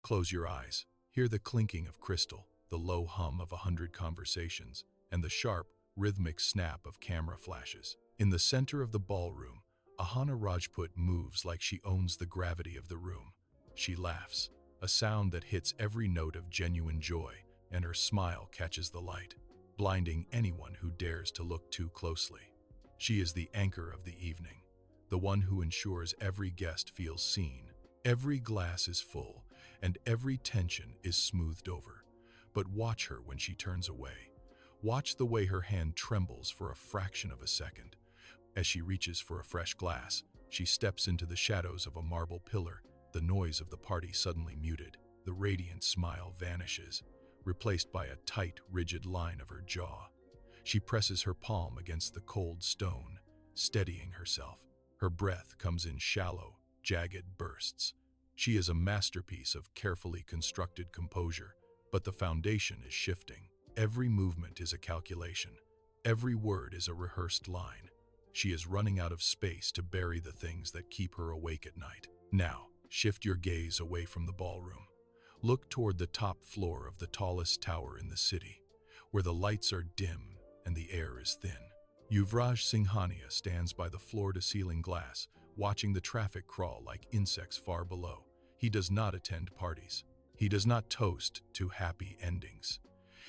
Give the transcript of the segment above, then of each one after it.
Close your eyes. Hear the clinking of crystal, the low hum of 100 conversations, and the sharp, rhythmic snap of camera flashes. In the center of the ballroom, Ahana Rajput moves like she owns the gravity of the room. She laughs, a sound that hits every note of genuine joy, and her smile catches the light, blinding anyone who dares to look too closely. She is the anchor of the evening, the one who ensures every guest feels seen, every glass is full, and every tension is smoothed over. But watch her when she turns away. Watch the way her hand trembles for a fraction of a second. As she reaches for a fresh glass, she steps into the shadows of a marble pillar, the noise of the party suddenly muted. The radiant smile vanishes, replaced by a tight, rigid line of her jaw. She presses her palm against the cold stone, steadying herself. Her breath comes in shallow, jagged bursts. She is a masterpiece of carefully constructed composure, but the foundation is shifting. Every movement is a calculation. Every word is a rehearsed line. She is running out of space to bury the things that keep her awake at night. Now, shift your gaze away from the ballroom. Look toward the top floor of the tallest tower in the city, where the lights are dim and the air is thin. Yuvraj Singhania stands by the floor-to-ceiling glass, watching the traffic crawl like insects far below. He does not attend parties. He does not toast to happy endings.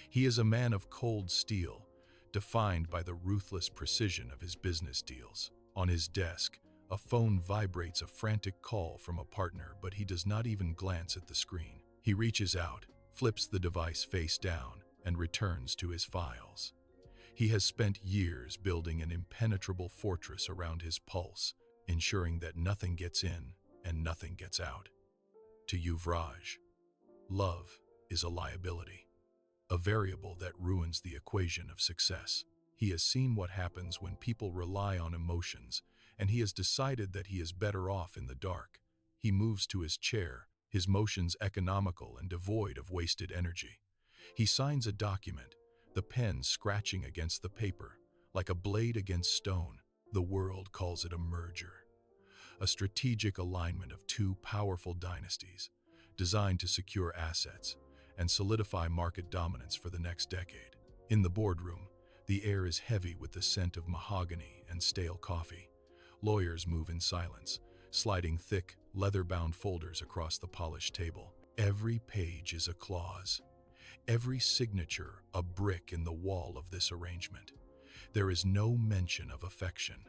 He is a man of cold steel, defined by the ruthless precision of his business deals. On his desk, a phone vibrates, a frantic call from a partner, but he does not even glance at the screen. He reaches out, flips the device face down, and returns to his files. He has spent years building an impenetrable fortress around his pulse, ensuring that nothing gets in and nothing gets out. To Yuvraj, love is a liability, a variable that ruins the equation of success. He has seen what happens when people rely on emotions, and he has decided that he is better off in the dark. He moves to his chair, his motions economical and devoid of wasted energy. He signs a document, the pen scratching against the paper, like a blade against stone. The world calls it a merger, a strategic alignment of two powerful dynasties, designed to secure assets and solidify market dominance for the next decade. In the boardroom, the air is heavy with the scent of mahogany and stale coffee. Lawyers move in silence, sliding thick, leather-bound folders across the polished table. Every page is a clause, every signature a brick in the wall of this arrangement. There is no mention of affection,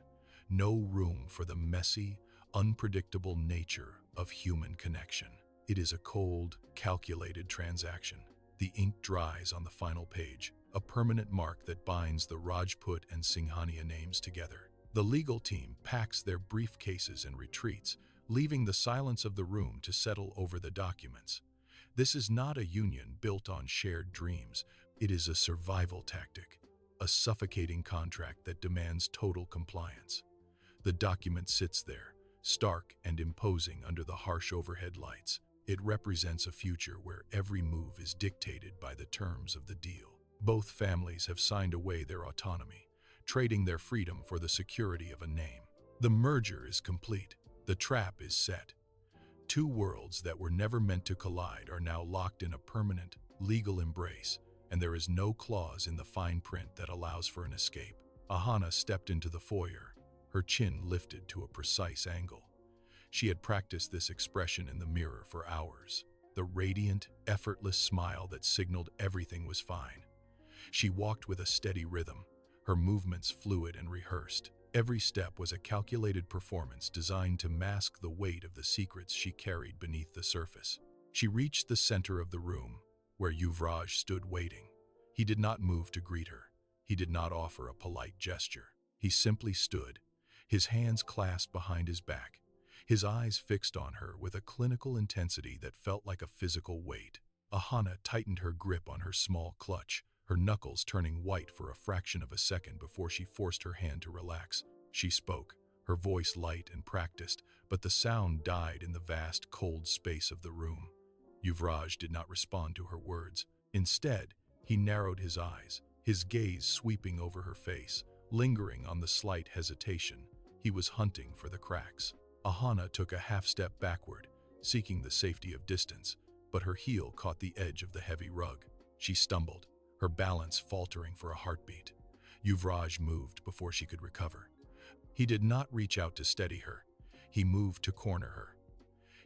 no room for the messy, unpredictable nature of human connection. It is a cold, calculated transaction. The ink dries on the final page, a permanent mark that binds the Rajput and Singhania names together. The legal team packs their briefcases and retreats, leaving the silence of the room to settle over the documents. This is not a union built on shared dreams. It is a survival tactic, a suffocating contract that demands total compliance. The document sits there, stark and imposing under the harsh overhead lights. It represents a future where every move is dictated by the terms of the deal. Both families have signed away their autonomy, trading their freedom for the security of a name. The merger is complete. The trap is set. Two worlds that were never meant to collide are now locked in a permanent, legal embrace, and there is no clause in the fine print that allows for an escape. Ahana stepped into the foyer, her chin lifted to a precise angle. She had practiced this expression in the mirror for hours, the radiant, effortless smile that signaled everything was fine. She walked with a steady rhythm, her movements fluid and rehearsed. Every step was a calculated performance designed to mask the weight of the secrets she carried beneath the surface. She reached the center of the room, where Yuvraj stood waiting. He did not move to greet her. He did not offer a polite gesture. He simply stood, his hands clasped behind his back, his eyes fixed on her with a clinical intensity that felt like a physical weight. Ahana tightened her grip on her small clutch, her knuckles turning white for a fraction of a second before she forced her hand to relax. She spoke, her voice light and practiced, but the sound died in the vast, cold space of the room. Yuvraj did not respond to her words. Instead, he narrowed his eyes, his gaze sweeping over her face, lingering on the slight hesitation. He was hunting for the cracks. Ahana took a half step backward, seeking the safety of distance, but her heel caught the edge of the heavy rug. She stumbled, her balance faltering for a heartbeat. Yuvraj moved before she could recover. He did not reach out to steady her. He moved to corner her.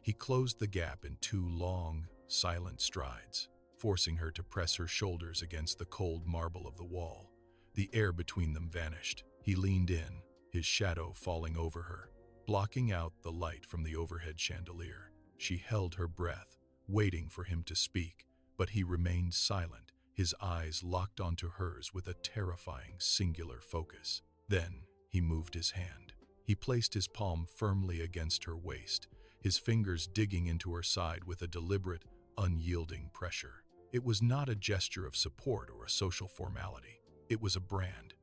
He closed the gap in 2 long, silent strides, forcing her to press her shoulders against the cold marble of the wall. The air between them vanished. He leaned in, his shadow falling over her, blocking out the light from the overhead chandelier. She held her breath, waiting for him to speak, but he remained silent, his eyes locked onto hers with a terrifying, singular focus. Then he moved his hand. He placed his palm firmly against her waist, his fingers digging into her side with a deliberate, unyielding pressure. It was not a gesture of support or a social formality. It was a brand.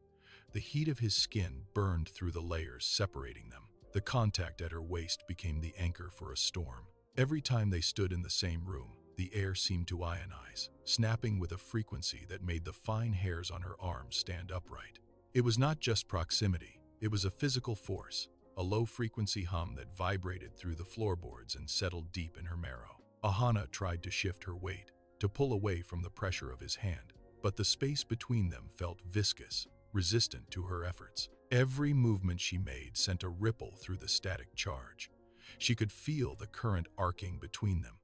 The heat of his skin burned through the layers separating them. The contact at her waist became the anchor for a storm. Every time they stood in the same room, the air seemed to ionize, snapping with a frequency that made the fine hairs on her arms stand upright. It was not just proximity, it was a physical force, a low-frequency hum that vibrated through the floorboards and settled deep in her marrow. Ahana tried to shift her weight, to pull away from the pressure of his hand, but the space between them felt viscous, resistant to her efforts. Every movement she made sent a ripple through the static charge. She could feel the current arcing between them,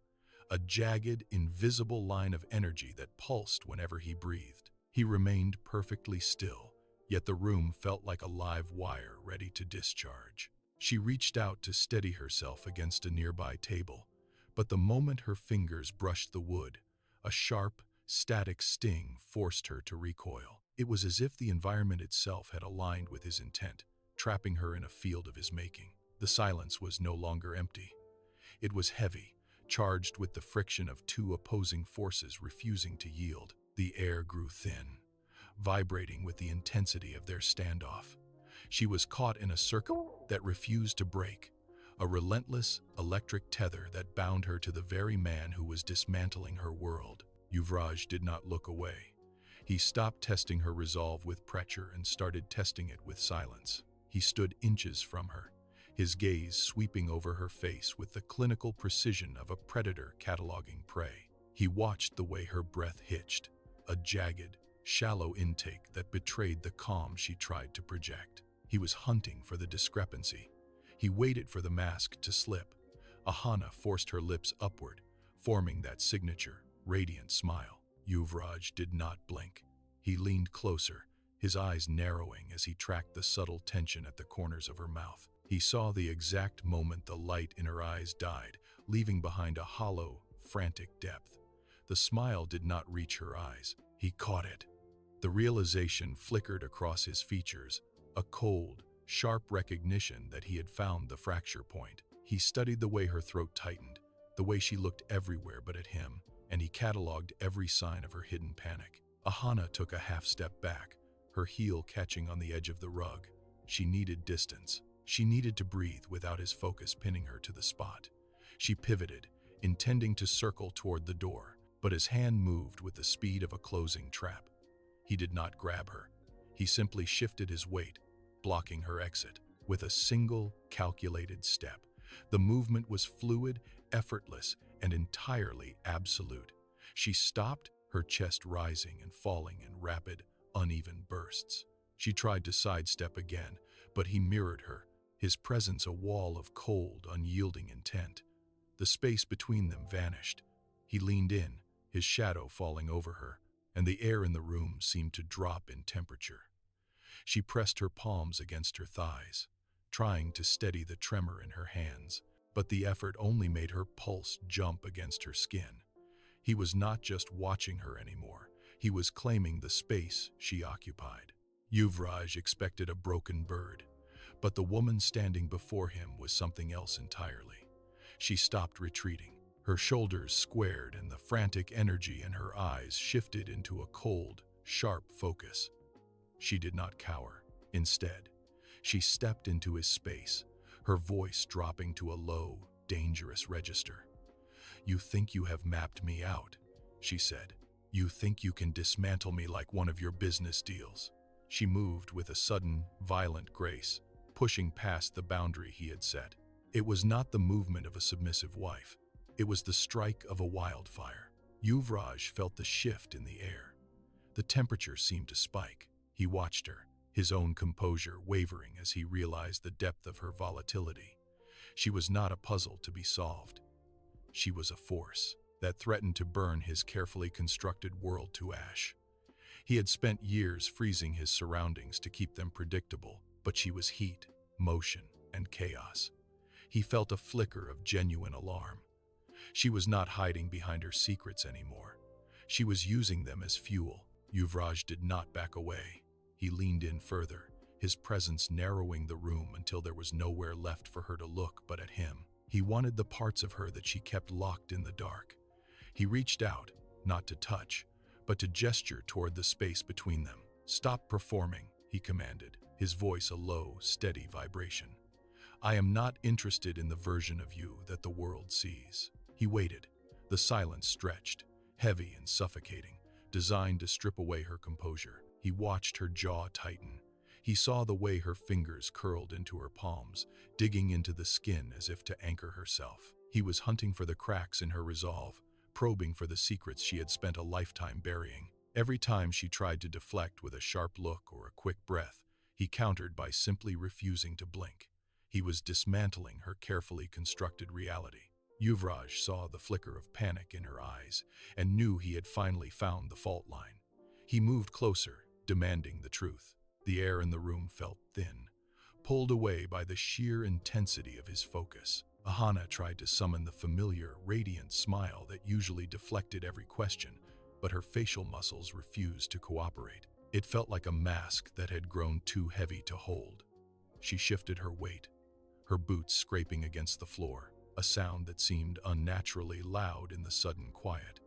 a jagged, invisible line of energy that pulsed whenever he breathed. He remained perfectly still, yet the room felt like a live wire ready to discharge. She reached out to steady herself against a nearby table, but the moment her fingers brushed the wood, a sharp, static sting forced her to recoil. It was as if the environment itself had aligned with his intent, trapping her in a field of his making. The silence was no longer empty. It was heavy, charged with the friction of 2 opposing forces refusing to yield. The air grew thin, vibrating with the intensity of their standoff. She was caught in a circle that refused to break, a relentless, electric tether that bound her to the very man who was dismantling her world. Yuvraj did not look away. He stopped testing her resolve with pressure and started testing it with silence. He stood inches from her, his gaze sweeping over her face with the clinical precision of a predator cataloging prey. He watched the way her breath hitched, a jagged, shallow intake that betrayed the calm she tried to project. He was hunting for the discrepancy. He waited for the mask to slip. Ahana forced her lips upward, forming that signature, radiant smile. Yuvraj did not blink. He leaned closer, his eyes narrowing as he tracked the subtle tension at the corners of her mouth. He saw the exact moment the light in her eyes died, leaving behind a hollow, frantic depth. The smile did not reach her eyes. He caught it. The realization flickered across his features, a cold, sharp recognition that he had found the fracture point. He studied the way her throat tightened, the way she looked everywhere but at him, and he cataloged every sign of her hidden panic. Ahana took a half step back, her heel catching on the edge of the rug. She needed distance. She needed to breathe without his focus pinning her to the spot. She pivoted, intending to circle toward the door, but his hand moved with the speed of a closing trap. He did not grab her. He simply shifted his weight, blocking her exit. With a single, calculated step, the movement was fluid, effortless, and entirely absolute. She stopped, her chest rising and falling in rapid, uneven bursts. She tried to sidestep again, but he mirrored her, his presence a wall of cold, unyielding intent. The space between them vanished. He leaned in, his shadow falling over her, and the air in the room seemed to drop in temperature. She pressed her palms against her thighs, trying to steady the tremor in her hands, but the effort only made her pulse jump against her skin. He was not just watching her anymore, he was claiming the space she occupied. Yuvraj expected a broken bird, but the woman standing before him was something else entirely. She stopped retreating. Her shoulders squared and the frantic energy in her eyes shifted into a cold, sharp focus. She did not cower. Instead, she stepped into his space, her voice dropping to a low, dangerous register. "You think you have mapped me out," she said. "You think you can dismantle me like one of your business deals." She moved with a sudden, violent grace, pushing past the boundary he had set. It was not the movement of a submissive wife. It was the strike of a wildfire. Yuvraj felt the shift in the air. The temperature seemed to spike. He watched her, his own composure wavering as he realized the depth of her volatility. She was not a puzzle to be solved. She was a force that threatened to burn his carefully constructed world to ash. He had spent years freezing his surroundings to keep them predictable, but she was heat, motion, and chaos. He felt a flicker of genuine alarm. She was not hiding behind her secrets anymore. She was using them as fuel. Yuvraj did not back away. He leaned in further, his presence narrowing the room until there was nowhere left for her to look but at him. He wanted the parts of her that she kept locked in the dark. He reached out, not to touch, but to gesture toward the space between them. "Stop performing," he commanded, his voice a low, steady vibration. "I am not interested in the version of you that the world sees." He waited. The silence stretched, heavy and suffocating, designed to strip away her composure. He watched her jaw tighten. He saw the way her fingers curled into her palms, digging into the skin as if to anchor herself. He was hunting for the cracks in her resolve, probing for the secrets she had spent a lifetime burying. Every time she tried to deflect with a sharp look or a quick breath, he countered by simply refusing to blink. He was dismantling her carefully constructed reality. Yuvraj saw the flicker of panic in her eyes and knew he had finally found the fault line. He moved closer, demanding the truth. The air in the room felt thin, pulled away by the sheer intensity of his focus. Ahana tried to summon the familiar, radiant smile that usually deflected every question, but her facial muscles refused to cooperate. It felt like a mask that had grown too heavy to hold. She shifted her weight, her boots scraping against the floor, a sound that seemed unnaturally loud in the sudden quiet.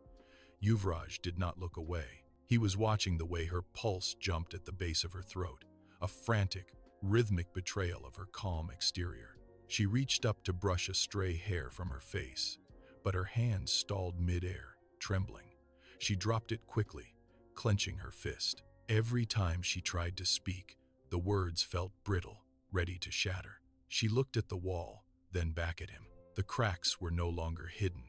Yuvraj did not look away. He was watching the way her pulse jumped at the base of her throat, a frantic, rhythmic betrayal of her calm exterior. She reached up to brush a stray hair from her face, but her hand stalled mid-air, trembling. She dropped it quickly, clenching her fist. Every time she tried to speak, the words felt brittle, ready to shatter. She looked at the wall, then back at him. The cracks were no longer hidden.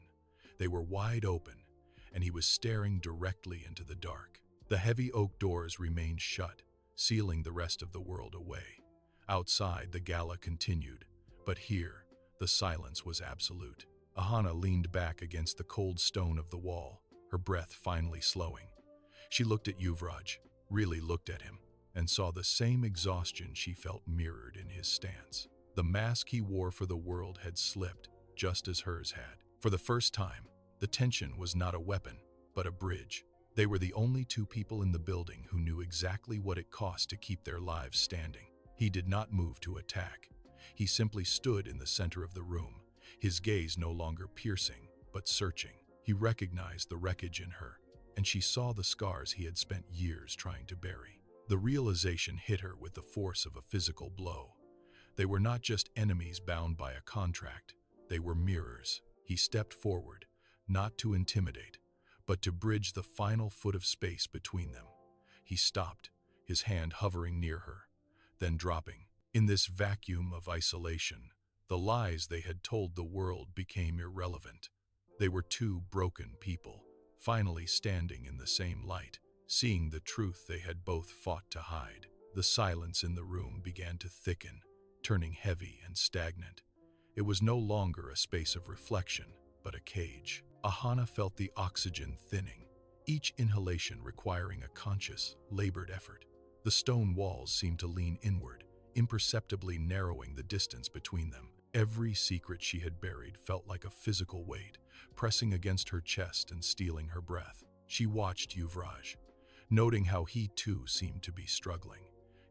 They were wide open, and he was staring directly into the dark. The heavy oak doors remained shut, sealing the rest of the world away. Outside, the gala continued, but here, the silence was absolute. Ahana leaned back against the cold stone of the wall, her breath finally slowing. She looked at Yuvraj, really looked at him, and saw the same exhaustion she felt mirrored in his stance. The mask he wore for the world had slipped, just as hers had. For the first time, the tension was not a weapon, but a bridge. They were the only two people in the building who knew exactly what it cost to keep their lives standing. He did not move to attack. He simply stood in the center of the room, his gaze no longer piercing, but searching. He recognized the wreckage in her, and she saw the scars he had spent years trying to bury. The realization hit her with the force of a physical blow. They were not just enemies bound by a contract, they were mirrors. He stepped forward, not to intimidate, but to bridge the final foot of space between them. He stopped, his hand hovering near her, then dropping. In this vacuum of isolation, the lies they had told the world became irrelevant. They were two broken people, finally standing in the same light, seeing the truth they had both fought to hide. The silence in the room began to thicken, turning heavy and stagnant. It was no longer a space of reflection, but a cage. Ahana felt the oxygen thinning, each inhalation requiring a conscious, labored effort. The stone walls seemed to lean inward, imperceptibly narrowing the distance between them. Every secret she had buried felt like a physical weight, pressing against her chest and stealing her breath. She watched Yuvraj, noting how he too seemed to be struggling,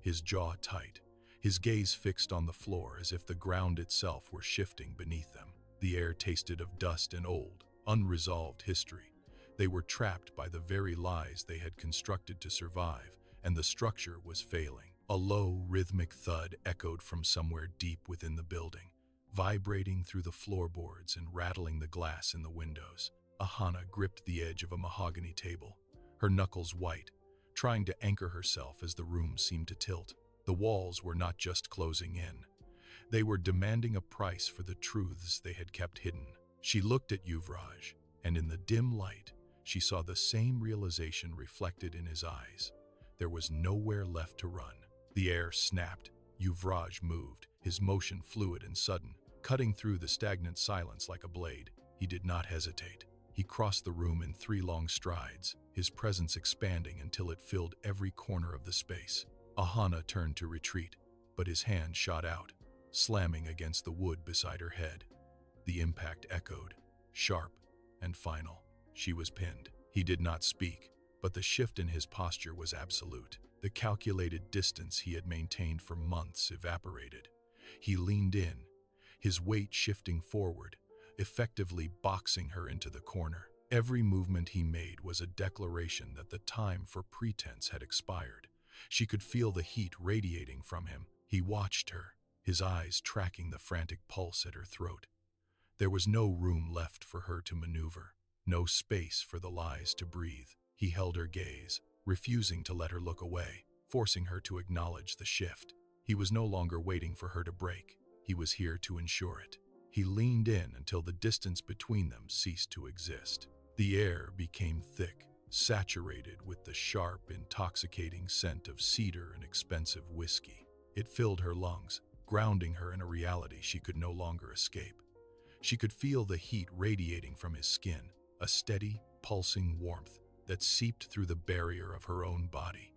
his jaw tight, his gaze fixed on the floor as if the ground itself were shifting beneath them. The air tasted of dust and old, unresolved history. They were trapped by the very lies they had constructed to survive, and the structure was failing. A low, rhythmic thud echoed from somewhere deep within the building, vibrating through the floorboards and rattling the glass in the windows. Ahana gripped the edge of a mahogany table, her knuckles white, trying to anchor herself as the room seemed to tilt. The walls were not just closing in. They were demanding a price for the truths they had kept hidden. She looked at Yuvraj, and in the dim light, she saw the same realization reflected in his eyes. There was nowhere left to run. The air snapped. Yuvraj moved, his motion fluid and sudden, cutting through the stagnant silence like a blade. He did not hesitate. He crossed the room in 3 long strides, his presence expanding until it filled every corner of the space. Ahana turned to retreat, but his hand shot out, slamming against the wood beside her head. The impact echoed, sharp and final. She was pinned. He did not speak, but the shift in his posture was absolute. The calculated distance he had maintained for months evaporated. He leaned in, his weight shifting forward, effectively boxing her into the corner. Every movement he made was a declaration that the time for pretense had expired. She could feel the heat radiating from him. He watched her, his eyes tracking the frantic pulse at her throat. There was no room left for her to maneuver, no space for the lies to breathe. He held her gaze, refusing to let her look away, forcing her to acknowledge the shift. He was no longer waiting for her to break. He was here to ensure it. He leaned in until the distance between them ceased to exist. The air became thick, saturated with the sharp, intoxicating scent of cedar and expensive whiskey. It filled her lungs, grounding her in a reality she could no longer escape. She could feel the heat radiating from his skin, a steady, pulsing warmth that seeped through the barrier of her own body.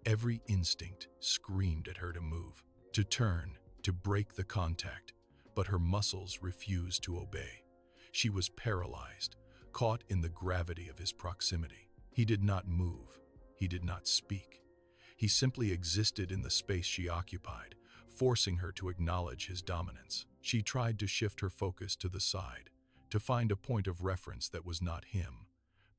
Every instinct screamed at her to move, to turn, to break the contact, but her muscles refused to obey. She was paralyzed, caught in the gravity of his proximity. He did not move. He did not speak. He simply existed in the space she occupied, forcing her to acknowledge his dominance. She tried to shift her focus to the side, to find a point of reference that was not him.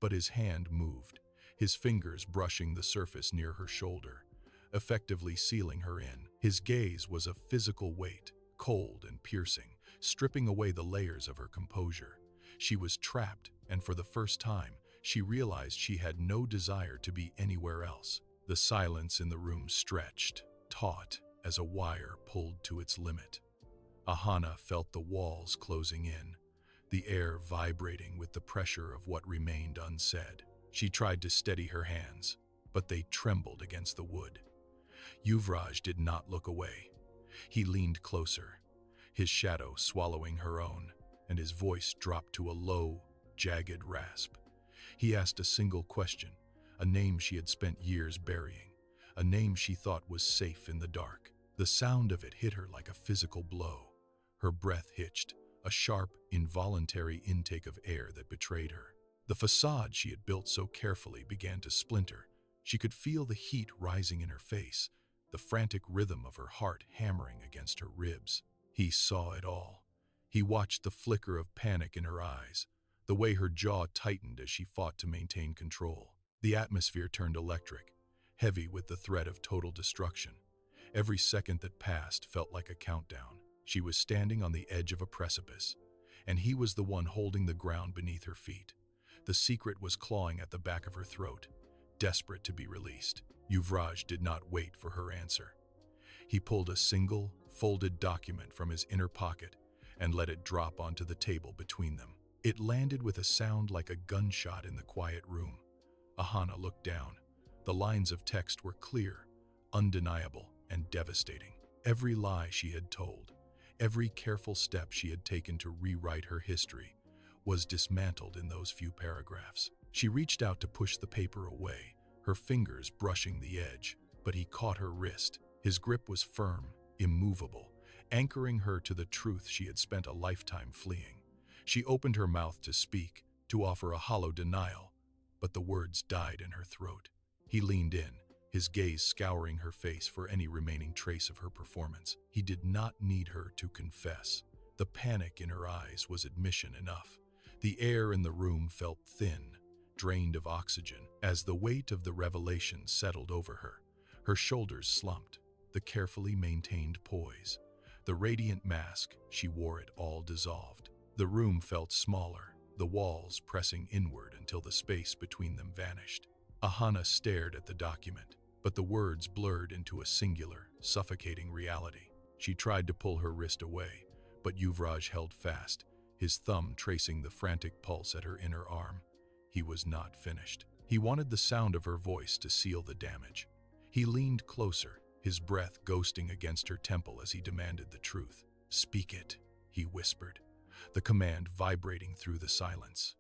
But his hand moved, his fingers brushing the surface near her shoulder, effectively sealing her in. His gaze was a physical weight, cold and piercing, stripping away the layers of her composure. She was trapped, and for the first time, she realized she had no desire to be anywhere else. The silence in the room stretched, taut as a wire pulled to its limit. Ahana felt the walls closing in, the air vibrating with the pressure of what remained unsaid. She tried to steady her hands, but they trembled against the wood. Yuvraj did not look away. He leaned closer, his shadow swallowing her own, and his voice dropped to a low, jagged rasp. He asked a single question, a name she had spent years burying, a name she thought was safe in the dark. The sound of it hit her like a physical blow. Her breath hitched, a sharp, involuntary intake of air that betrayed her. The facade she had built so carefully began to splinter. She could feel the heat rising in her face, the frantic rhythm of her heart hammering against her ribs. He saw it all. He watched the flicker of panic in her eyes, the way her jaw tightened as she fought to maintain control. The atmosphere turned electric, heavy with the threat of total destruction. Every second that passed felt like a countdown. She was standing on the edge of a precipice, and he was the one holding the ground beneath her feet. The secret was clawing at the back of her throat, desperate to be released. Yuvraj did not wait for her answer. He pulled a single, folded document from his inner pocket and let it drop onto the table between them. It landed with a sound like a gunshot in the quiet room. Ahana looked down. The lines of text were clear, undeniable, and devastating. Every lie she had told, every careful step she had taken to rewrite her history, was dismantled in those few paragraphs. She reached out to push the paper away, her fingers brushing the edge, but he caught her wrist. His grip was firm, immovable, anchoring her to the truth she had spent a lifetime fleeing. She opened her mouth to speak, to offer a hollow denial, but the words died in her throat. He leaned in, his gaze scouring her face for any remaining trace of her performance. He did not need her to confess. The panic in her eyes was admission enough. The air in the room felt thin, drained of oxygen. As the weight of the revelation settled over her, her shoulders slumped, the carefully maintained poise, the radiant mask she wore it all dissolved. The room felt smaller, the walls pressing inward until the space between them vanished. Ahana stared at the document, but the words blurred into a singular, suffocating reality. She tried to pull her wrist away, but Yuvraj held fast, his thumb tracing the frantic pulse at her inner arm. He was not finished. He wanted the sound of her voice to seal the damage. He leaned closer, his breath ghosting against her temple as he demanded the truth. "Speak it," he whispered, the command vibrating through the silence.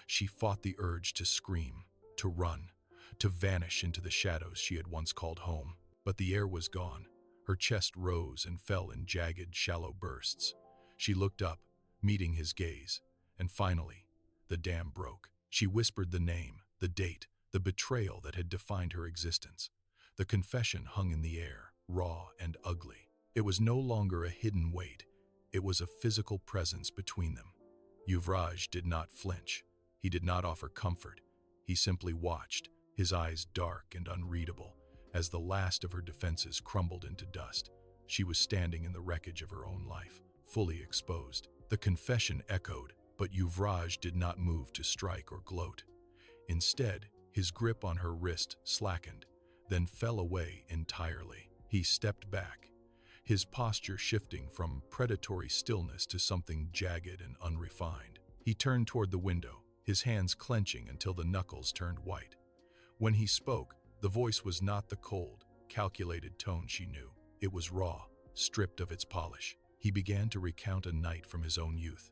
She fought the urge to scream, to run, to vanish into the shadows she had once called home. But the air was gone. Her chest rose and fell in jagged, shallow bursts. She looked up, meeting his gaze, and finally, the dam broke. She whispered the name, the date, the betrayal that had defined her existence. The confession hung in the air, raw and ugly. It was no longer a hidden weight. It was a physical presence between them. Yuvraj did not flinch. He did not offer comfort. He simply watched, his eyes dark and unreadable, as the last of her defenses crumbled into dust. She was standing in the wreckage of her own life, fully exposed. The confession echoed, but Yuvraj did not move to strike or gloat. Instead, his grip on her wrist slackened, then fell away entirely. He stepped back, his posture shifting from predatory stillness to something jagged and unrefined. He turned toward the window, his hands clenching until the knuckles turned white. When he spoke, the voice was not the cold, calculated tone she knew. It was raw, stripped of its polish. He began to recount a night from his own youth,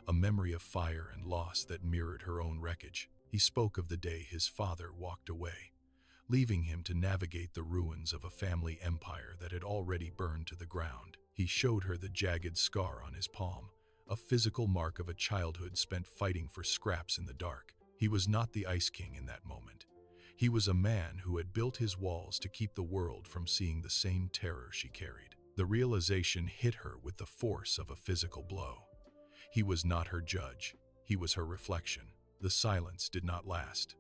a memory of fire and loss that mirrored her own wreckage. He spoke of the day his father walked away, leaving him to navigate the ruins of a family empire that had already burned to the ground. He showed her the jagged scar on his palm, a physical mark of a childhood spent fighting for scraps in the dark. He was not the Ice King in that moment. He was a man who had built his walls to keep the world from seeing the same terror she carried. The realization hit her with the force of a physical blow. He was not her judge. He was her reflection. The silence did not last.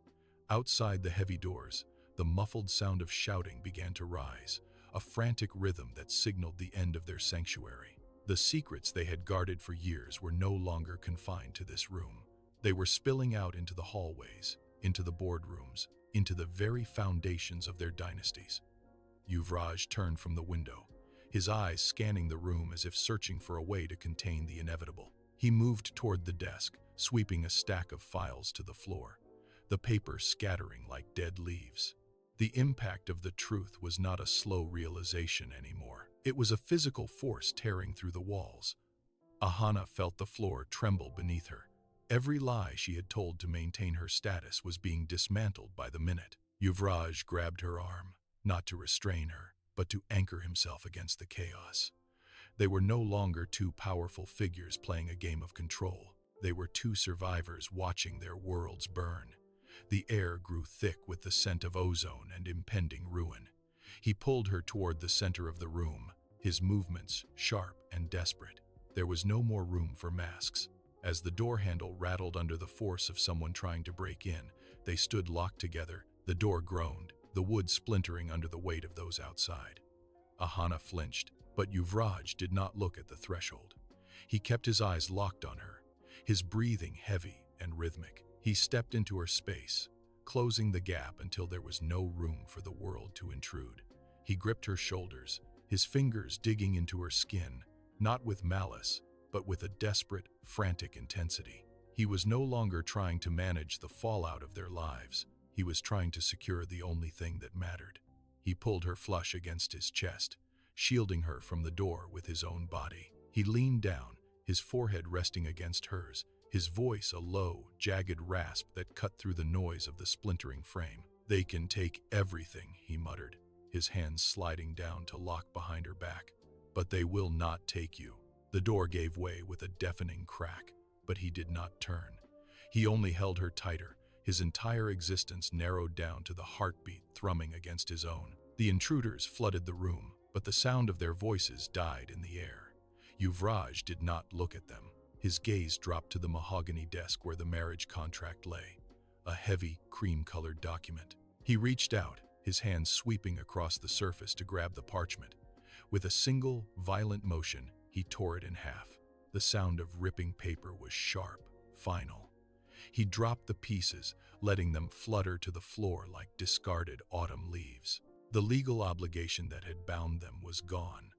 Outside the heavy doors, the muffled sound of shouting began to rise, a frantic rhythm that signaled the end of their sanctuary. The secrets they had guarded for years were no longer confined to this room. They were spilling out into the hallways, into the boardrooms, into the very foundations of their dynasties. Yuvraj turned from the window, his eyes scanning the room as if searching for a way to contain the inevitable. He moved toward the desk, sweeping a stack of files to the floor, the paper scattering like dead leaves. The impact of the truth was not a slow realization anymore. It was a physical force tearing through the walls. Ahana felt the floor tremble beneath her. Every lie she had told to maintain her status was being dismantled by the minute. Yuvraj grabbed her arm, not to restrain her, but to anchor himself against the chaos. They were no longer two powerful figures playing a game of control. They were two survivors watching their worlds burn. The air grew thick with the scent of ozone and impending ruin. He pulled her toward the center of the room, his movements sharp and desperate. There was no more room for masks. As the door handle rattled under the force of someone trying to break in, they stood locked together. The door groaned, the wood splintering under the weight of those outside. Ahana flinched, but Yuvraj did not look at the threshold. He kept his eyes locked on her, his breathing heavy and rhythmic. He stepped into her space, closing the gap until there was no room for the world to intrude. He gripped her shoulders, his fingers digging into her skin, not with malice, but with a desperate, frantic intensity. He was no longer trying to manage the fallout of their lives. He was trying to secure the only thing that mattered. He pulled her flush against his chest, shielding her from the door with his own body. He leaned down, his forehead resting against hers, his voice a low, jagged rasp that cut through the noise of the splintering frame. "They can take everything," he muttered, his hands sliding down to lock behind her back. "But they will not take you." The door gave way with a deafening crack, but he did not turn. He only held her tighter, his entire existence narrowed down to the heartbeat thrumming against his own. The intruders flooded the room, but the sound of their voices died in the air. Yuvraj did not look at them. His gaze dropped to the mahogany desk where the marriage contract lay, a heavy, cream-colored document. He reached out, his hands sweeping across the surface to grab the parchment. With a single, violent motion, he tore it in half. The sound of ripping paper was sharp, final. He dropped the pieces, letting them flutter to the floor like discarded autumn leaves. The legal obligation that had bound them was gone,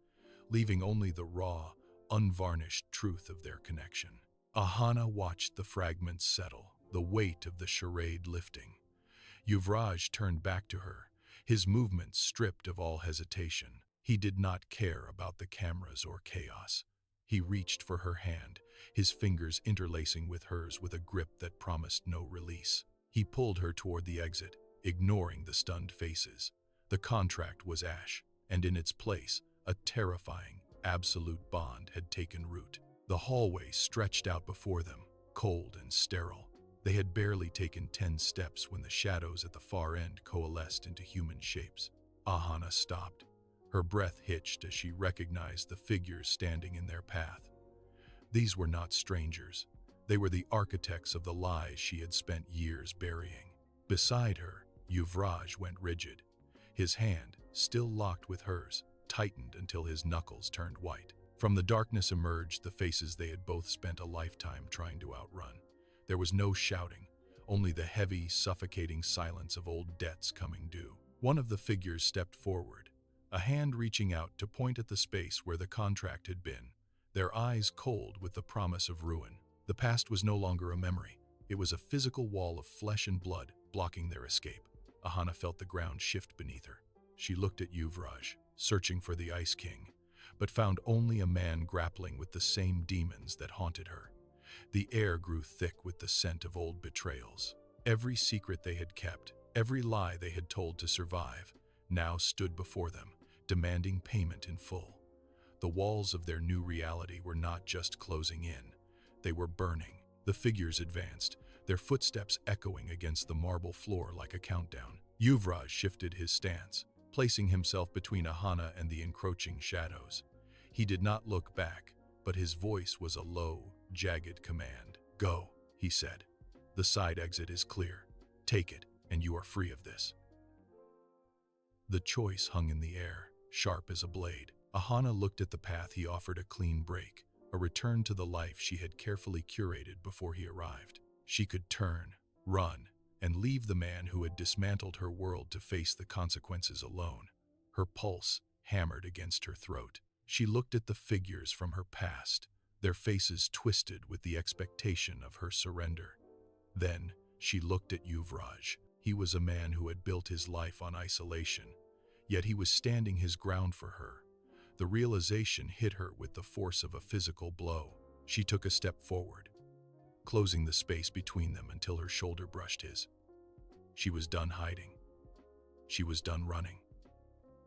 leaving only the raw, unvarnished truth of their connection. Ahana watched the fragments settle, the weight of the charade lifting. Yuvraj turned back to her, his movements stripped of all hesitation. He did not care about the cameras or chaos. He reached for her hand, his fingers interlacing with hers with a grip that promised no release. He pulled her toward the exit, ignoring the stunned faces. The contract was ash, and in its place, a terrifying, absolute bond had taken root. The hallway stretched out before them, cold and sterile. They had barely taken 10 steps when the shadows at the far end coalesced into human shapes. Ahana stopped. Her breath hitched as she recognized the figures standing in their path. These were not strangers. They were the architects of the lies she had spent years burying. Beside her, Yuvraj went rigid. His hand, still locked with hers, tightened until his knuckles turned white. From the darkness emerged the faces they had both spent a lifetime trying to outrun. There was no shouting, only the heavy, suffocating silence of old debts coming due. One of the figures stepped forward, a hand reaching out to point at the space where the contract had been, their eyes cold with the promise of ruin. The past was no longer a memory. It was a physical wall of flesh and blood blocking their escape. Ahana felt the ground shift beneath her. She looked at Yuvraj, searching for the Ice King, but found only a man grappling with the same demons that haunted her. The air grew thick with the scent of old betrayals. Every secret they had kept, every lie they had told to survive, now stood before them, demanding payment in full. The walls of their new reality were not just closing in, they were burning. The figures advanced, their footsteps echoing against the marble floor like a countdown. Yuvraj shifted his stance, placing himself between Ahana and the encroaching shadows. He did not look back, but his voice was a low, jagged command. "Go," he said. "The side exit is clear. Take it, and you are free of this." The choice hung in the air, sharp as a blade. Ahana looked at the path he offered a clean break, a return to the life she had carefully curated before he arrived. She could turn, run, and leave the man who had dismantled her world to face the consequences alone. Her pulse hammered against her throat. She looked at the figures from her past, their faces twisted with the expectation of her surrender. Then she looked at Yuvraj. He was a man who had built his life on isolation, yet he was standing his ground for her. The realization hit her with the force of a physical blow. She took a step forward, closing the space between them until her shoulder brushed his. She was done hiding. She was done running.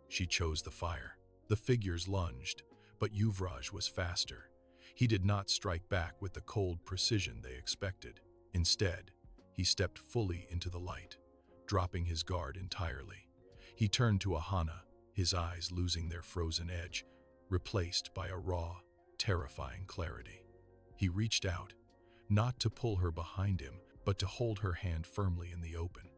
She chose the fire. The figures lunged, but Yuvraj was faster. He did not strike back with the cold precision they expected. Instead, he stepped fully into the light, dropping his guard entirely. He turned to Ahana, his eyes losing their frozen edge, replaced by a raw, terrifying clarity. He reached out, not to pull her behind him, but to hold her hand firmly in the open.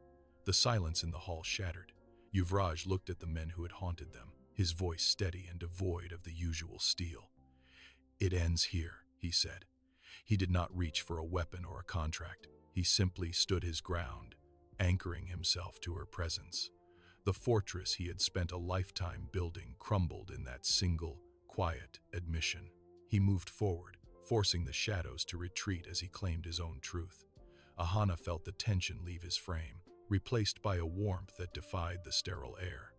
The silence in the hall shattered. Yuvraj looked at the men who had haunted them, his voice steady and devoid of the usual steel. "It ends here," he said. He did not reach for a weapon or a contract. He simply stood his ground, anchoring himself to her presence. The fortress he had spent a lifetime building crumbled in that single, quiet admission. He moved forward, forcing the shadows to retreat as he claimed his own truth. Ahana felt the tension leave his frame, replaced by a warmth that defied the sterile air.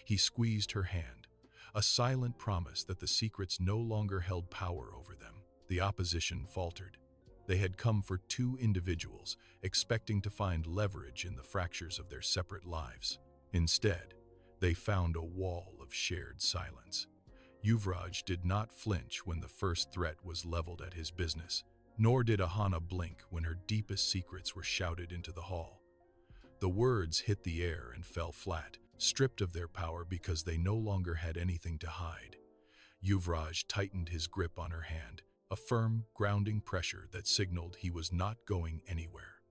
He squeezed her hand, a silent promise that the secrets no longer held power over them. The opposition faltered. They had come for two individuals, expecting to find leverage in the fractures of their separate lives. Instead, they found a wall of shared silence. Yuvraj did not flinch when the first threat was leveled at his business, nor did Ahana blink when her deepest secrets were shouted into the hall. The words hit the air and fell flat, stripped of their power because they no longer had anything to hide. Yuvraj tightened his grip on her hand, a firm, grounding pressure that signaled he was not going anywhere.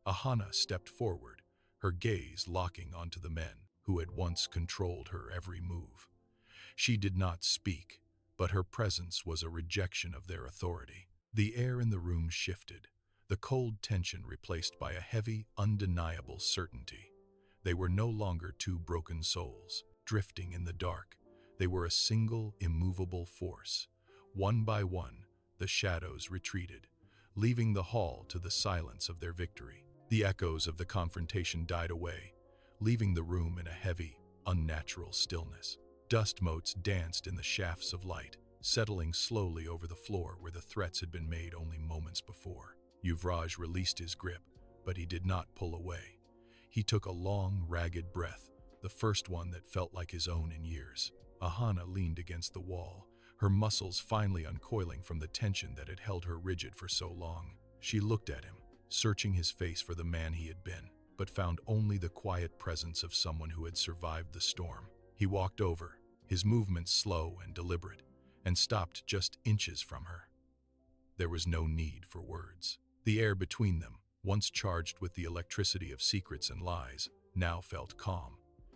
Ahana stepped forward, her gaze locking onto the men who had once controlled her every move. She did not speak, but her presence was a rejection of their authority. The air in the room shifted, the cold tension replaced by a heavy, undeniable certainty. They were no longer two broken souls, drifting in the dark. They were a single, immovable force. One by one, the shadows retreated, leaving the hall to the silence of their victory. The echoes of the confrontation died away, leaving the room in a heavy, unnatural stillness. Dust motes danced in the shafts of light, settling slowly over the floor where the threats had been made only moments before. Yuvraj released his grip, but he did not pull away. He took a long, ragged breath, the first one that felt like his own in years. Ahana leaned against the wall, her muscles finally uncoiling from the tension that had held her rigid for so long. She looked at him, searching his face for the man he had been, but found only the quiet presence of someone who had survived the storm. He walked over, his movements slow and deliberate, and stopped just inches from her. There was no need for words. The air between them, once charged with the electricity of secrets and lies, now felt calm.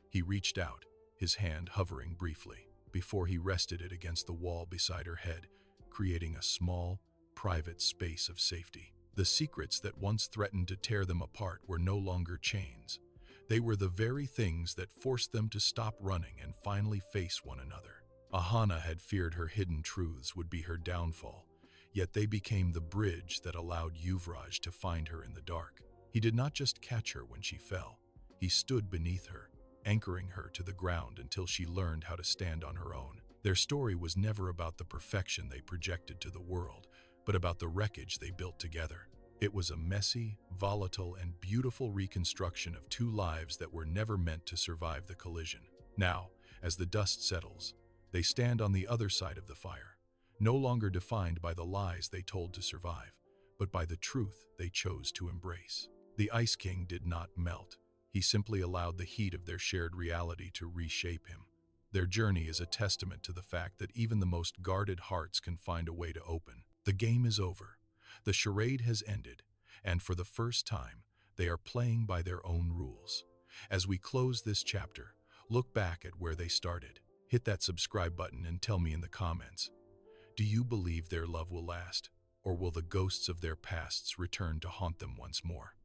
He reached out, his hand hovering briefly, before he rested it against the wall beside her head, creating a small, private space of safety. The secrets that once threatened to tear them apart were no longer chains. They were the very things that forced them to stop running and finally face one another. Ahana had feared her hidden truths would be her downfall, yet they became the bridge that allowed Yuvraj to find her in the dark. He did not just catch her when she fell. He stood beneath her, anchoring her to the ground until she learned how to stand on her own. Their story was never about the perfection they projected to the world, but about the wreckage they built together. It was a messy, volatile, and beautiful reconstruction of two lives that were never meant to survive the collision. Now, as the dust settles, they stand on the other side of the fire, no longer defined by the lies they told to survive, but by the truth they chose to embrace. The Ice King did not melt. He simply allowed the heat of their shared reality to reshape him. Their journey is a testament to the fact that even the most guarded hearts can find a way to open. The game is over. The charade has ended, and for the first time, they are playing by their own rules. As we close this chapter, look back at where they started. Hit that subscribe button and tell me in the comments, do you believe their love will last, or will the ghosts of their pasts return to haunt them once more?